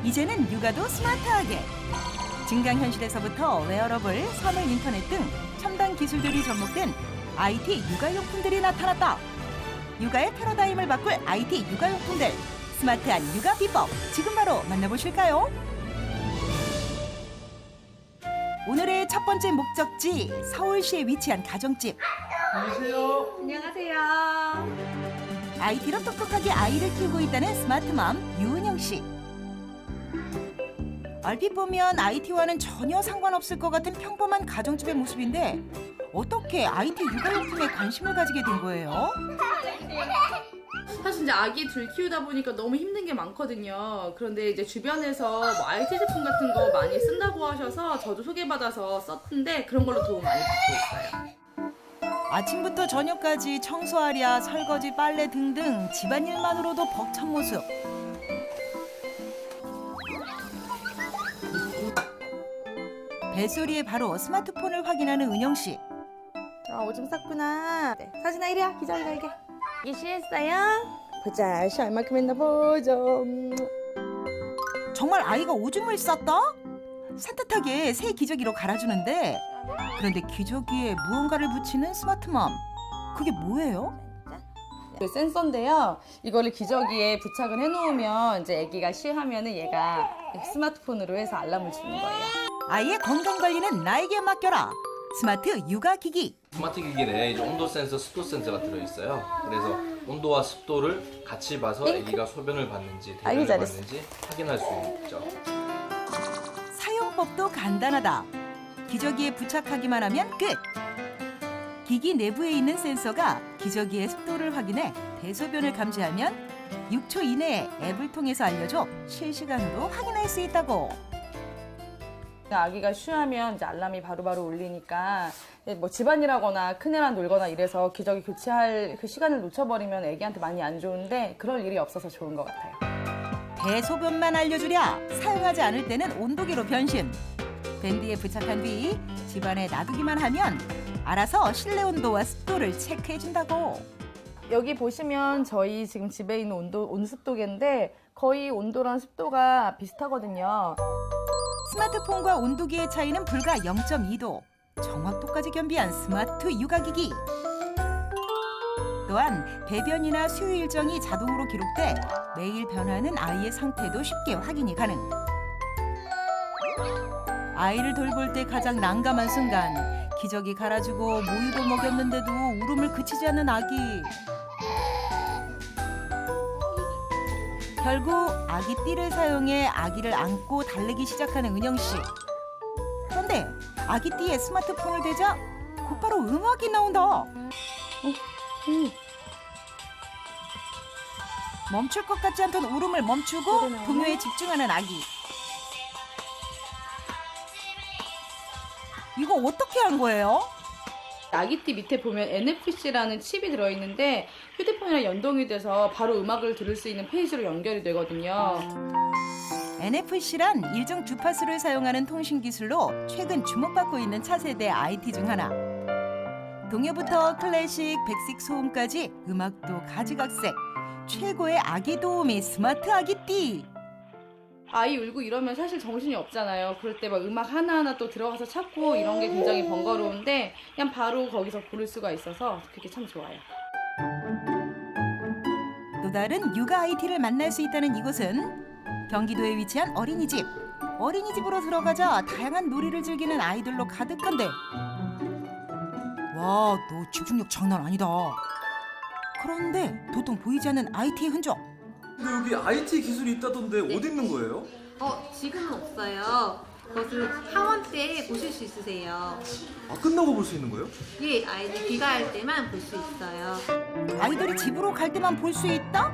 이제는 육아도 스마트하게. 증강현실에서부터 웨어러블, 선물 인터넷 등 첨단 기술들이 접목된 IT 육아용품들이 나타났다. 육아의 패러다임을 바꿀 IT 육아용품들. 스마트한 육아 비법, 지금 바로 만나보실까요? 오늘의 첫 번째 목적지, 서울시에 위치한 가정집. 안녕하세요. 안녕하세요. IT로 똑똑하게 아이를 키우고 있다는 스마트맘 유은영 씨. 얼핏 보면 IT와는 전혀 상관없을 것 같은 평범한 가정집의 모습인데 어떻게 IT 육아용품에 관심을 가지게 된 거예요? 사실 이제 아기 둘 키우다 보니까 너무 힘든 게 많거든요. 그런데 이제 주변에서 뭐 IT 제품 같은 거 많이 쓴다고 하셔서 저도 소개받아서 썼는데 그런 걸로 도움 많이 받고 있어요. 아침부터 저녁까지 청소하랴 설거지, 빨래 등등 집안일만으로도 벅찬 모습. 벨소리에 바로 스마트폰을 확인하는 은영 씨. 오줌 쌌구나. 네, 사진아 이리야. 기저귀 갈게. 이게 쉬했어요? 보자. 쉬 얼마큼 했나 보자. 정말 아이가 오줌을 쌌다? 산뜻하게 새 기저귀로 갈아주는데 그런데 기저귀에 무언가를 붙이는 스마트맘. 그게 뭐예요? 그 센서인데요. 이거를 기저귀에 부착을 해놓으면 이제 아기가 쉬하면은 얘가 스마트폰으로 해서 알람을 주는 거예요. 아이의 건강관리는 나에게 맡겨라. 스마트 육아기기. 스마트 기기 내에 이제 온도 센서, 습도 센서가 들어있어요. 그래서 온도와 습도를 같이 봐서 아기가 소변을 봤는지 대변을 잘했어. 봤는지 확인할 수 있죠. 사용법도 간단하다. 기저귀에 부착하기만 하면 끝. 기기 내부에 있는 센서가 기저귀의 습도를 확인해 대소변을 감지하면 6초 이내에 앱을 통해서 알려줘 실시간으로 확인할 수 있다고. 아기가 쉬하면 이제 알람이 바로바로 울리니까 뭐 집안일하거나 큰애랑 놀거나 이래서 기저귀 교체할 그 시간을 놓쳐버리면 아기한테 많이 안 좋은데 그럴 일이 없어서 좋은 것 같아요. 대소변만 알려주랴. 사용하지 않을 때는 온도계로 변신. 밴드에 부착한 뒤 집안에 놔두기만 하면 알아서 실내 온도와 습도를 체크해준다고. 여기 보시면 저희 지금 집에 있는 온습도계인데 거의 온도랑 습도가 비슷하거든요. 스마트폰과 온도계의 차이는 불과 0.2도. 정확도까지 겸비한 스마트 육아기기. 또한 배변이나 수유 일정이 자동으로 기록돼 매일 변하는 아이의 상태도 쉽게 확인이 가능. 아이를 돌볼 때 가장 난감한 순간. 기저귀 갈아주고 모유도 먹였는데도 울음을 그치지 않는 아기. 결국 아기띠를 사용해 아기를 안고 달래기 시작하는 은영 씨. 그런데 아기띠에 스마트폰을 대자 곧바로 음악이 나온다. 멈출 것 같지 않던 울음을 멈추고 동요에 집중하는 아기. 이거 어떻게 한 거예요? 아기띠 밑에 보면 NFC라는 칩이 들어있는데 휴대폰이랑 연동이 돼서 바로 음악을 들을 수 있는 페이지로 연결이 되거든요. NFC란 일정 주파수를 사용하는 통신 기술로 최근 주목받고 있는 차세대 IT 중 하나. 동요부터 클래식, 백색 소음까지 음악도 가지각색. 최고의 아기 도우미 스마트 아기띠. 아이 울고 이러면 사실 정신이 없잖아요. 그럴 때 막 음악 하나하나 또 들어가서 찾고 이런 게 굉장히 번거로운데 그냥 바로 거기서 부를 수가 있어서 그게 참 좋아요. 또 다른 육아 IT를 만날 수 있다는 이곳은 경기도에 위치한 어린이집. 어린이집으로 들어가자 다양한 놀이를 즐기는 아이들로 가득한데 와, 너 집중력 장난 아니다. 그런데 도통 보이지 않는 IT의 흔적. 근데 여기 IT 기술이 있다던데 어디 있는 거예요? 지금은 없어요. 그것을 하원 때 보실 수 있으세요. 아, 끝나고 볼 수 있는 거예요? 예, 아이들 귀가할 때만 볼 수 있어요. 아이들이 집으로 갈 때만 볼 수 있다?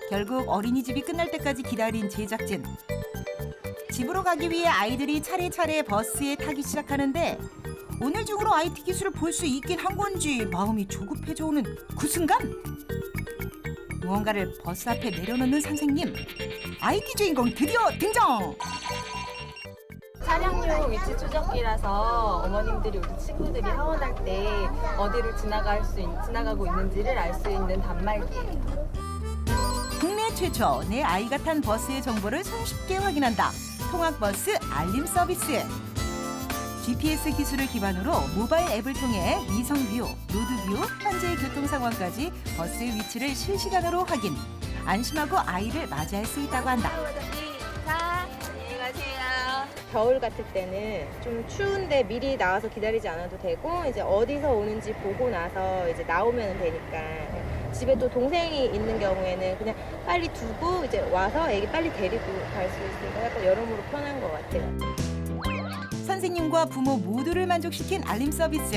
결국 어린이집이 끝날 때까지 기다린 제작진. 집으로 가기 위해 아이들이 차례차례 버스에 타기 시작하는데 오늘 중으로 IT 기술을 볼 수 있긴 한 건지 마음이 조급해져 오는 그 순간 무언가를 버스 앞에 내려놓는 선생님. IT 주인공 드디어 등장! 차량용 위치 추적기라서 어머님들이 우리 친구들이 하원할 때 어디를 지나가고 있는지를 알 수 있는 단말기예요. 국내 국내 최초 내 아이가 탄 버스의 정보를 손쉽게 확인한다. 통학버스 알림 서비스. GPS 기술을 기반으로 모바일 앱을 통해 위성뷰, 로드뷰, 현재의 교통 상황까지 버스의 위치를 실시간으로 확인. 안심하고 아이를 맞이할 수 있다고 한다. 안녕히 가세요. 겨울 같을 때는 좀 추운데 미리 나와서 기다리지 않아도 되고 이제 어디서 오는지 보고 나서 이제 나오면 되니까 집에 또 동생이 있는 경우에는 그냥 빨리 두고 이제 와서 애기 빨리 데리고 갈 수 있으니까 약간 여러모로 편한 것 같아요. 선생님과 부모 모두를 만족시킨 알림 서비스.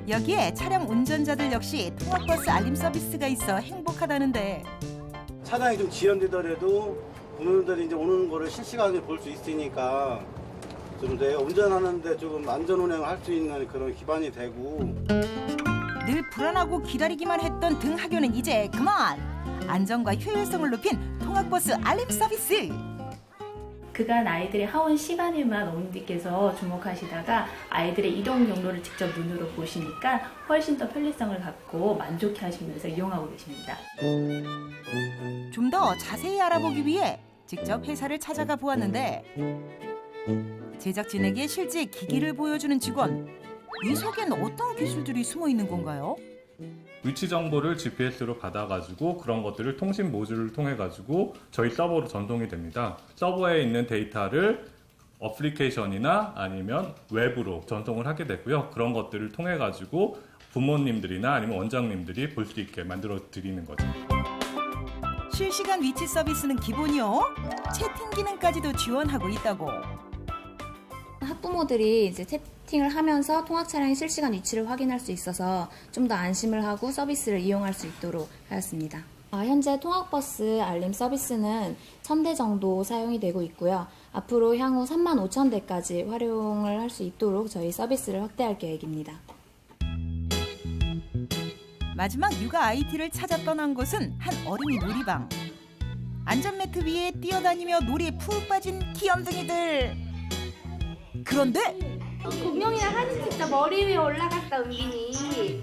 여기에 차량 운전자들 역시 통학버스 알림 서비스가 있어 행복하다는데 차량이 좀 지연되더라도 부모님들이 이제 오는 거를 실시간으로 볼 수 있으니까 좀 내가 운전하는데 조금 안전 운행을 할 수 있는 그런 기반이 되고 늘 불안하고 기다리기만 했던 등하교는 이제 그만! 안전과 효율성을 높인 통학버스 알림 서비스! 그간 아이들의 하원 시간에만 어머님들께서 주목하시다가 아이들의 이동 경로를 직접 눈으로 보시니까 훨씬 더 편리성을 갖고 만족해 하시면서 이용하고 계십니다. 좀 더 자세히 알아보기 위해 직접 회사를 찾아가 보았는데 제작진에게 실제 기기를 보여주는 직원. 이 속엔 어떤 기술들이 숨어 있는 건가요? 위치 정보를 GPS로 받아가지고 그런 것들을 통신 모듈을 통해가지고 저희 서버로 전송이 됩니다. 서버에 있는 데이터를 어플리케이션이나 아니면 웹으로 전송을 하게 되고요. 그런 것들을 통해가지고 부모님들이나 아니면 원장님들이 볼 수 있게 만들어 드리는 거죠. 실시간 위치 서비스는 기본이요. 채팅 기능까지도 지원하고 있다고. 학부모들이 이제 채팅을 하면서 통학 차량의 실시간 위치를 확인할 수 있어서 좀 더 안심을 하고 서비스를 이용할 수 있도록 하였습니다. 현재 통학버스 알림 서비스는 1000대 정도 사용이 되고 있고요. 앞으로 향후 35,000대까지 활용을 할 수 있도록 저희 서비스를 확대할 계획입니다. 마지막 육아 IT를 찾아 떠난 곳은 한 어린이 놀이방. 안전매트 위에 뛰어다니며 놀이에 푹 빠진 귀염둥이들. 그런데 공룡이랑 사진 찍자 머리 위에 올라갔다 은빈이.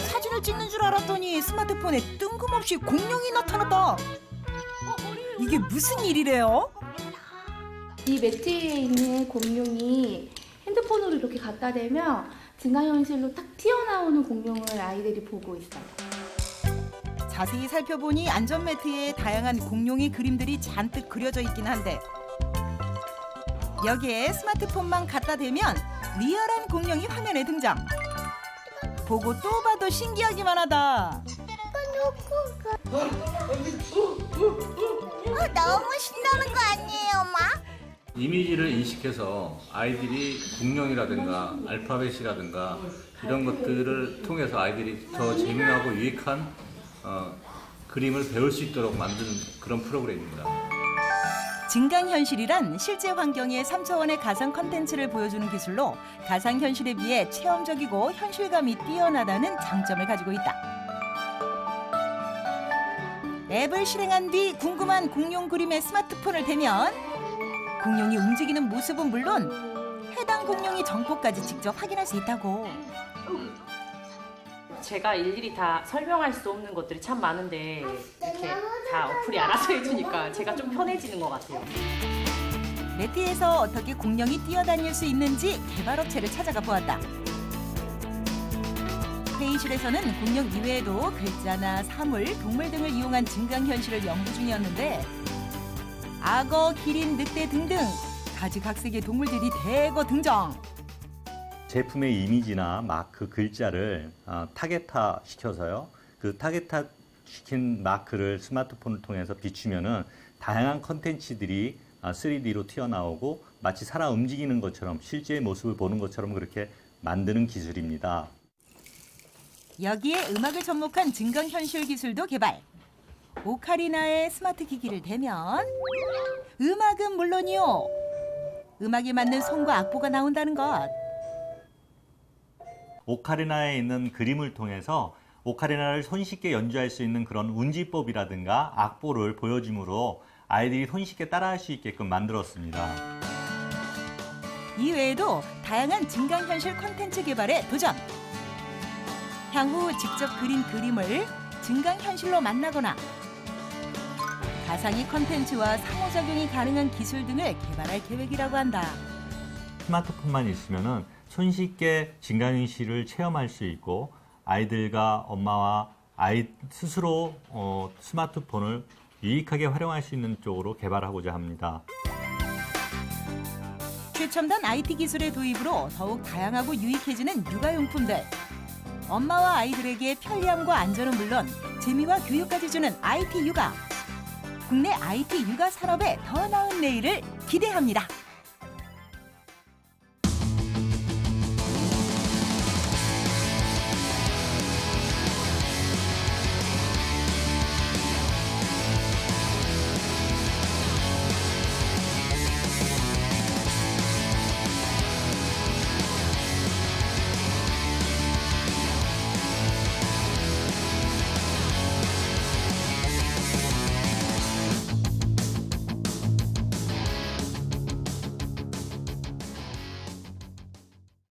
사진을 찍는 줄 알았더니 스마트폰에 뜬금없이 공룡이 나타났다. 이게 무슨 일이래요? 이 매트 위에 있는 공룡이 핸드폰으로 이렇게 갖다 대면 증강현실로 탁 튀어나오는 공룡을 아이들이 보고 있어요. 자세히 살펴보니 안전매트에 다양한 공룡의 그림들이 잔뜩 그려져 있긴 한데 여기에 스마트폰만 갖다 대면 리얼한 공룡이 화면에 등장. 보고 또 봐도 신기하기만 하다. 너무 신나는 거 아니에요, 엄마? 이미지를 인식해서 아이들이 공룡이라든가 알파벳이라든가 이런 것들을 통해서 아이들이 더 재미나고 유익한 그림을 배울 수 있도록 만드는 그런 프로그램입니다. 증강현실이란 실제 환경의 3차원의 가상 컨텐츠를 보여주는 기술로 가상현실에 비해 체험적이고 현실감이 뛰어나다는 장점을 가지고 있다. 앱을 실행한 뒤 궁금한 공룡 그림에 스마트폰을 대면 공룡이 움직이는 모습은 물론 해당 공룡의 정보까지 직접 확인할 수 있다고. 제가 일일이 다 설명할 수 없는 것들이 참 많은데 이렇게 다 어플이 알아서 해주니까 제가 좀 편해지는 것 같아요. 매트에서 어떻게 공룡이 뛰어다닐 수 있는지 개발업체를 찾아가 보았다. 회의실에서는 공룡 이외에도 글자나 사물, 동물 등을 이용한 증강현실을 연구 중이었는데 악어, 기린, 늑대 등등 가지각색의 동물들이 대거 등장. 제품의 이미지나 마크, 글자를 타겟화 시켜서요. 그 타겟화 시킨 마크를 스마트폰을 통해서 비추면은 다양한 컨텐츠들이 3D로 튀어나오고 마치 살아 움직이는 것처럼 실제의 모습을 보는 것처럼 그렇게 만드는 기술입니다. 여기에 음악을 접목한 증강현실 기술도 개발. 오카리나의 스마트 기기를 대면 음악은 물론이요. 음악에 맞는 손과 악보가 나온다는 것. 오카리나에 있는 그림을 통해서 오카리나를 손쉽게 연주할 수 있는 그런 운지법이라든가 악보를 보여줌으로 아이들이 손쉽게 따라할 수 있게끔 만들었습니다. 이외에도 다양한 증강현실 콘텐츠 개발에 도전. 향후 직접 그린 그림을 증강현실로 만나거나 가상의 컨텐츠와 상호작용이 가능한 기술 등을 개발할 계획이라고 한다. 스마트폰만 있으면은 손쉽게 증강현실을 체험할 수 있고 아이들과 엄마와 아이 스스로 스마트폰을 유익하게 활용할 수 있는 쪽으로 개발하고자 합니다. 최첨단 IT 기술의 도입으로 더욱 다양하고 유익해지는 육아용품들. 엄마와 아이들에게 편리함과 안전은 물론 재미와 교육까지 주는 IT 육아. 국내 IT 육아 산업의 더 나은 내일을 기대합니다.